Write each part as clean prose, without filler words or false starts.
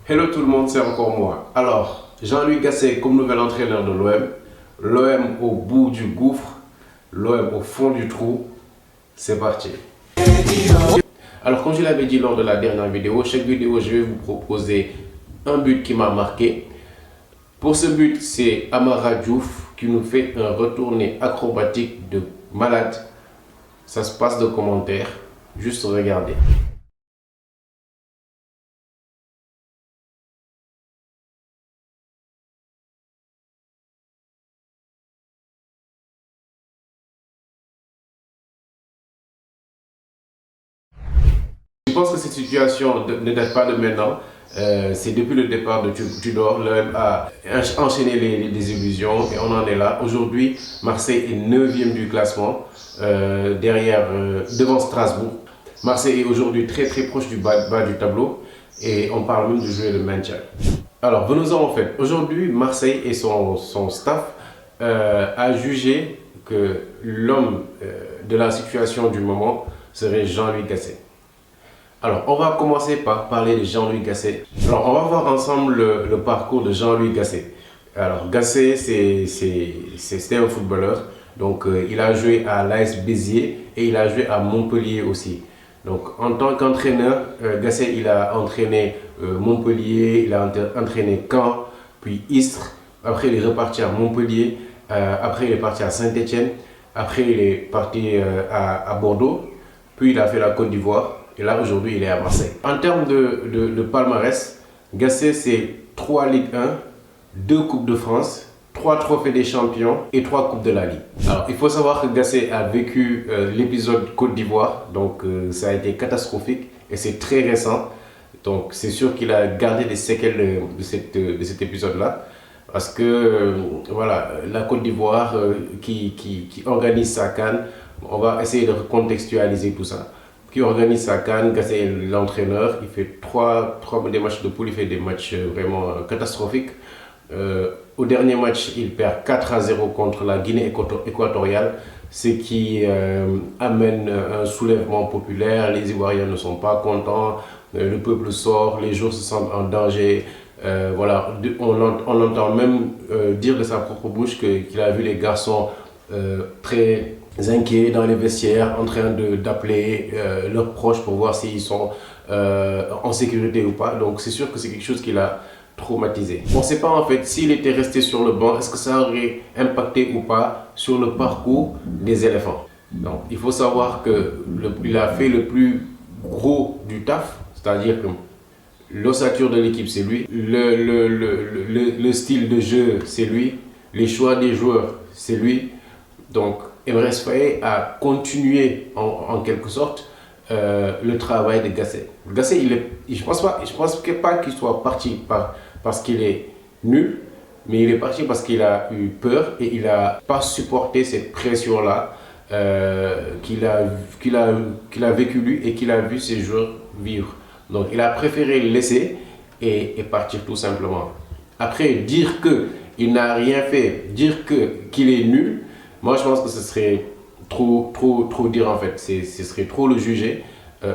Hello tout le monde, c'est encore moi. Alors, Jean-Louis Gasset comme nouvel entraîneur de l'OM, l'OM au bout du gouffre, l'OM au fond du trou, c'est parti. Alors, comme je l'avais dit lors de la dernière vidéo, chaque vidéo, je vais vous proposer un but qui m'a marqué. Pour ce but, c'est Amara Diouf qui nous fait un retourné acrobatique de malade. Ça se passe de commentaires, juste regardez. Je pense que cette situation ne date pas de maintenant. C'est depuis le départ de Tudor, l'OM a enchaîné les désillusions et on en est là. Aujourd'hui, Marseille est 9e du classement, devant Strasbourg. Marseille est aujourd'hui très proche du bas du tableau et on parle même de jouer le maintien. Alors, venons-en en fait. Aujourd'hui, Marseille et son staff a jugé que l'homme de la situation du moment serait Jean-Louis Gasset. Alors, on va commencer par parler de Jean-Louis Gasset. Alors, on va voir ensemble le parcours de Jean-Louis Gasset. Alors, Gasset, c'était un footballeur. Donc, il a joué à l'AS Béziers et il a joué à Montpellier aussi. Donc, en tant qu'entraîneur, Gasset, il a entraîné Montpellier, il a entraîné Caen, puis Istres. Après, il est reparti à Montpellier. Après, il est parti à Saint-Étienne. Après, il est parti à Bordeaux. Puis, il a fait la Côte d'Ivoire. Et là, aujourd'hui, il est à Marseille. En termes de palmarès, Gasset, c'est 3 Ligue 1, 2 Coupes de France, 3 Trophées des Champions et 3 Coupes de la Ligue. Alors, il faut savoir que Gasset a vécu l'épisode Côte d'Ivoire, donc ça a été catastrophique et c'est très récent. Donc, c'est sûr qu'il a gardé des séquelles de cet épisode-là. Parce que, voilà, la Côte d'Ivoire qui organise sa CAN, on va essayer de recontextualiser tout ça. Qui organise sa CAN, Gasset est l'entraîneur, il fait des matchs de poule, il fait des matchs vraiment catastrophiques. Au dernier match, il perd 4-0 contre la Guinée équatoriale, ce qui amène un soulèvement populaire, les Ivoiriens ne sont pas contents, le peuple sort, les joueurs se sentent en danger. Voilà, on entend même dire de sa propre bouche qu'il a vu les garçons très inquiets dans les vestiaires, en train d'appeler leurs proches pour voir s'ils sont en sécurité ou pas. Donc c'est sûr que c'est quelque chose qui l'a traumatisé. On ne sait pas en fait s'il était resté sur le banc, est-ce que ça aurait impacté ou pas sur le parcours des éléphants. Donc il faut savoir qu'il a fait le plus gros du taf, c'est-à-dire que l'ossature de l'équipe c'est lui, le style de jeu c'est lui, les choix des joueurs c'est lui. Donc Emre Faé a continué en quelque sorte le travail de Gasset. Gasset, je pense pas qu'il soit parti parce qu'il est nul, mais il est parti parce qu'il a eu peur et il n'a pas supporté cette pression-là qu'il a vécu lui et qu'il a vu ses joueurs vivre. Donc il a préféré le laisser et partir tout simplement. Après, dire qu'il n'a rien fait, dire qu'il est nul, moi je pense que ce serait trop dire en fait, ce serait trop le juger.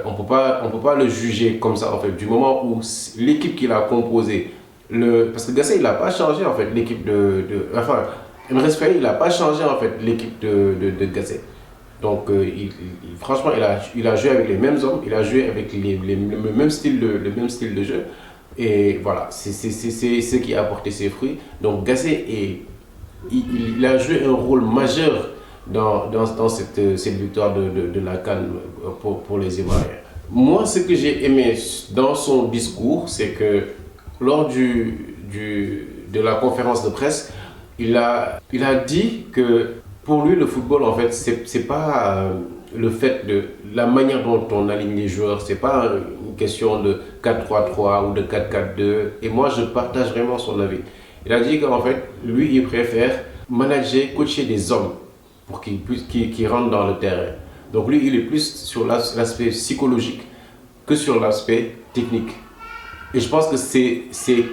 On peut pas le juger comme ça en fait, du moment où l'équipe qu'il a composée, parce que Gasset il n'a pas changé en fait l'équipe enfin, Emre Faé il n'a pas changé en fait l'équipe de Gasset. Donc franchement il a joué avec les mêmes hommes, il a joué avec le même style de jeu. Et voilà, c'est ce qui a apporté ses fruits. Donc Gasset il a joué un rôle majeur dans cette victoire de la CAN pour les Ivoiriens. Moi, ce que j'ai aimé dans son discours, c'est que lors de la conférence de presse, il a dit que pour lui, le football, en fait, c'est pas le fait de la manière dont on aligne les joueurs, c'est pas une question de 4-3-3 ou de 4-4-2. Et moi, je partage vraiment son avis. Il a dit qu'en fait, lui, il préfère manager, coacher des hommes pour qu'ils rentrent dans le terrain. Donc lui, il est plus sur l'aspect psychologique que sur l'aspect technique. Et je pense que c'est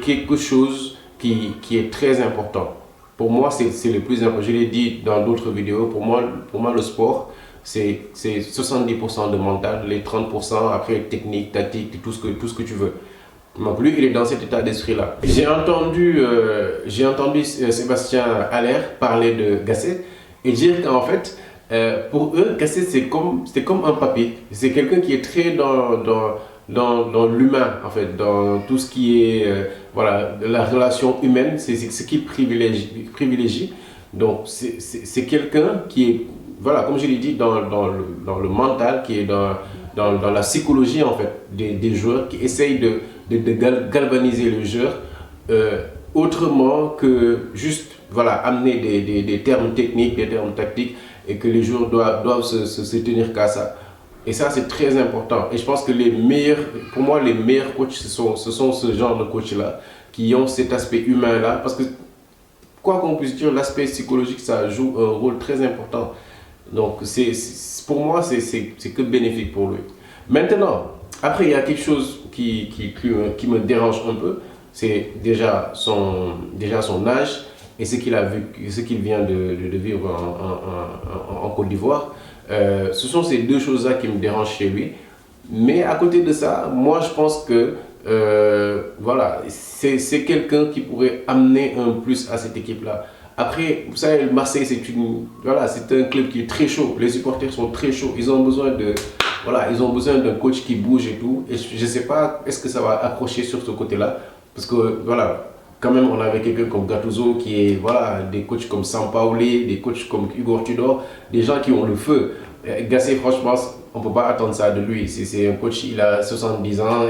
quelque chose qui est très important. Pour moi, c'est le plus important. Je l'ai dit dans d'autres vidéos, pour moi le sport, c'est 70% de mental, les 30% après technique, tactique, tout ce que tu veux. Donc lui, il est dans cet état d'esprit-là. J'ai entendu Sébastien Haller parler de Gasset et dire qu'en fait, pour eux, Gasset, c'est comme un papier. C'est quelqu'un qui est très dans l'humain, en fait, dans tout ce qui est voilà, la relation humaine, c'est ce qui privilégie. Donc c'est quelqu'un qui est, voilà, comme je l'ai dit, dans le mental, qui est dans la psychologie en fait des joueurs, qui essayent de galvaniser le joueur autrement que juste voilà, amener des termes techniques, des termes tactiques, et que les joueurs doivent se tenir qu'à ça. Et ça, c'est très important. Et je pense que pour moi, les meilleurs coachs, ce sont ce genre de coachs-là, qui ont cet aspect humain-là. Parce que, quoi qu'on puisse dire, l'aspect psychologique, ça joue un rôle très important. Donc, pour moi, c'est que bénéfique pour lui. Maintenant, après, il y a quelque chose qui me dérange un peu. C'est déjà son âge et ce qu'il vient de vivre en Côte d'Ivoire. Ce sont ces deux choses-là qui me dérangent chez lui. Mais à côté de ça, moi je pense que voilà, c'est quelqu'un qui pourrait amener un plus à cette équipe-là. Après, vous savez, Marseille, c'est un club qui est très chaud. Les supporters sont très chauds. Ils ont besoin d'un coach qui bouge et tout. Et je ne sais pas, est-ce que ça va accrocher sur ce côté-là? Parce que voilà, quand même, on avait quelqu'un comme Gattuso qui est, voilà, des coachs comme Sampaoli, des coachs comme Igor Tudor, des gens qui ont le feu. Gasset, franchement, on ne peut pas attendre ça de lui. C'est un coach, il a 70 ans,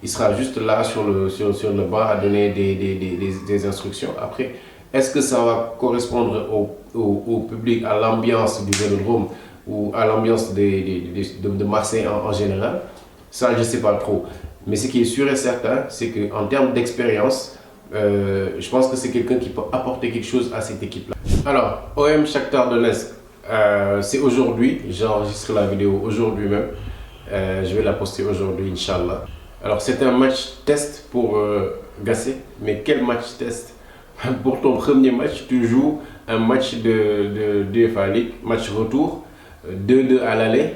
il sera juste là sur le banc à donner des instructions. Après, est-ce que ça va correspondre au public, à l'ambiance du Vélodrome ou à l'ambiance de Marseille en général? Ça, je ne sais pas trop. Mais ce qui est sûr et certain, c'est qu'en termes d'expérience, je pense que c'est quelqu'un qui peut apporter quelque chose à cette équipe-là. Alors, OM Shakhtar Donetsk, c'est aujourd'hui, j'enregistre la vidéo aujourd'hui même. Je vais la poster aujourd'hui, Inch'Allah. Alors, c'est un match test pour Gasset, mais quel match test? Pour ton premier match, tu joues un match de UEFA League, match retour, 2-2 à l'aller.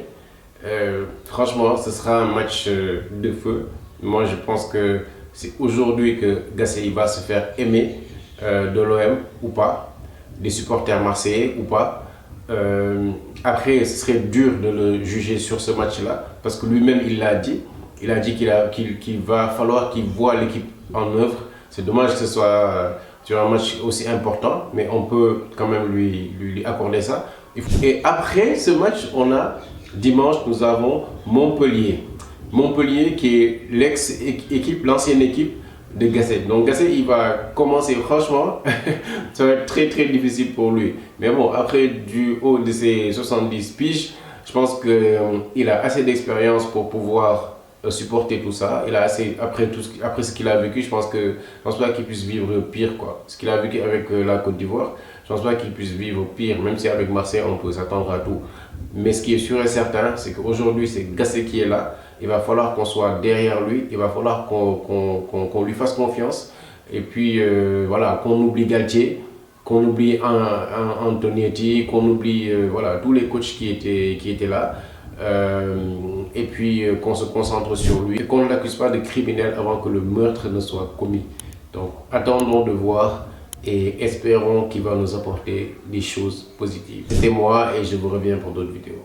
Franchement, ce sera un match de feu. Moi, je pense que c'est aujourd'hui que Gasset va se faire aimer de l'OM ou pas, des supporters marseillais ou pas. Après, ce serait dur de le juger sur ce match-là, parce que lui-même, il l'a dit. Il a dit qu'il va falloir qu'il voit l'équipe en œuvre. C'est dommage que ce soit sur un match aussi important, mais on peut quand même lui accorder ça. Et après ce match, dimanche, nous avons Montpellier. Montpellier qui est l'ancienne équipe de Gasset. Donc Gasset, il va commencer, franchement, ça va être très très difficile pour lui. Mais bon, après du haut de ses 70 piges, je pense qu'il a assez d'expérience pour pouvoir supporter tout ça. Il a assez, après ce qu'il a vécu, je pense pas qu'il puisse vivre pire, quoi. Ce qu'il a vécu avec la Côte d'Ivoire, je pense pas qu'il puisse vivre pire, même si avec Marseille on peut s'attendre à tout. Mais ce qui est sûr et certain, c'est qu'aujourd'hui c'est Gasset qui est là. Il va falloir qu'on soit derrière lui, il va falloir qu'on lui fasse confiance. Et puis voilà, qu'on oublie Galtier, qu'on oublie Antonietti, qu'on oublie voilà, tous les coachs qui étaient là. Et puis qu'on se concentre sur lui et qu'on ne l'accuse pas de criminel avant que le meurtre ne soit commis. Donc attendons de voir et espérons qu'il va nous apporter des choses positives. C'était moi et je vous reviens pour d'autres vidéos.